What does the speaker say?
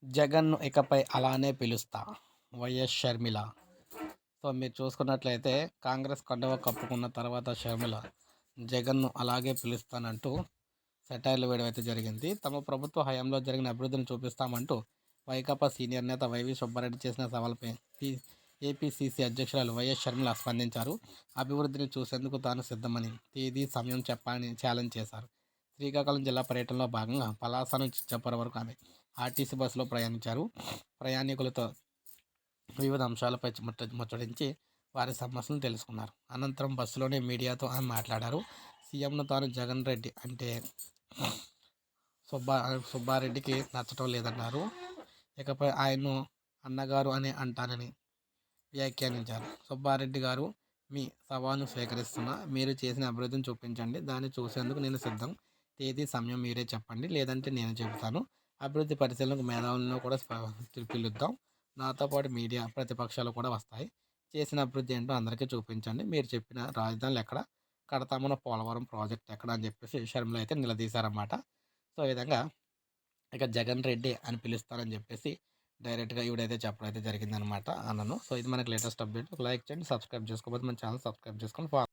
జగన్‌ను ఇకపై అలానే పిలుస్తా. వైఎస్ షర్మిల. సో, మీరు చూసుకున్నట్లయితే కాంగ్రెస్ కండువా కప్పుకున్న తర్వాత షర్మిల జగన్‌ను అలాగే పిలుస్తానంటూ సెటైర్లు వేయడం అయితే జరిగింది. తమ ప్రభుత్వ హయాంలో జరిగిన అభివృద్ధిని చూపిస్తామంటూ వైకాపా సీనియర్ నేత వైవి సుబ్బారెడ్డి చేసిన సవాల్పై పి ఏపీసీసీ అధ్యక్షురాలు వైఎస్ షర్మిల స్పందించారు. అభివృద్ధిని చూసేందుకు తాను సిద్ధమని, తేదీ, సమయం చెప్పాలని ఛాలెంజ్ చేశారు. శ్రీకాకుళం జిల్లా పర్యటనలో భాగంగా పలాస నుంచి చిచ్చపురం వరకు ఆమె ఆర్టీసీ బస్సులో ప్రయాణించారు. ప్రయాణికులతో వివిధ అంశాలపై ముచ్చటించి వారి సమస్యలను తెలుసుకున్నారు. అనంతరం బస్సులోనే మీడియాతో ఆమె మాట్లాడారు. సీఎంను తాను జగన్ రెడ్డి అంటే సుబ్బా సుబ్బారెడ్డికి నచ్చటం లేదన్నారు. ఇకపై ఆయన్ను అన్నగారు అని అంటానని వ్యాఖ్యానించారు. సుబ్బారెడ్డి గారు, మీ సవాల్ను స్వీకరిస్తున్నా. మీరు చేసిన అభివృద్ధిని చూపించండి. దాన్ని చూసేందుకు నేను సిద్ధం. తేదీ, సమయం మీరే చెప్పండి. లేదంటే నేను చెబుతాను. అభివృద్ధి పరిశీలనకు మేధావులను కూడా పిలుద్దాం. నాతో పాటు మీడియా, ప్రతిపక్షాలు కూడా వస్తాయి. చేసిన అభివృద్ధి ఏంటో అందరికీ చూపించండి. మీరు చెప్పిన రాజధానులు ఎక్కడ కడతామన్న పోలవరం ప్రాజెక్ట్ ఎక్కడ అని చెప్పేసి షర్మిల అయితే నిలదీశారన్నమాట. సో, ఈ విధంగా ఇక జగన్ రెడ్డి అని పిలుస్తారని చెప్పేసి డైరెక్ట్‌గా ఈవిడైతే చెప్పడం అయితే జరిగిందనమాట అన్నను. సో, ఇది మనకి లేటెస్ట్ అప్డేట్. ఒక లైక్ చేయండి, సబ్స్క్రైబ్ చేసుకోకపోతే మన ఛానల్ సబ్స్క్రైబ్ చేసుకొని ఫాలో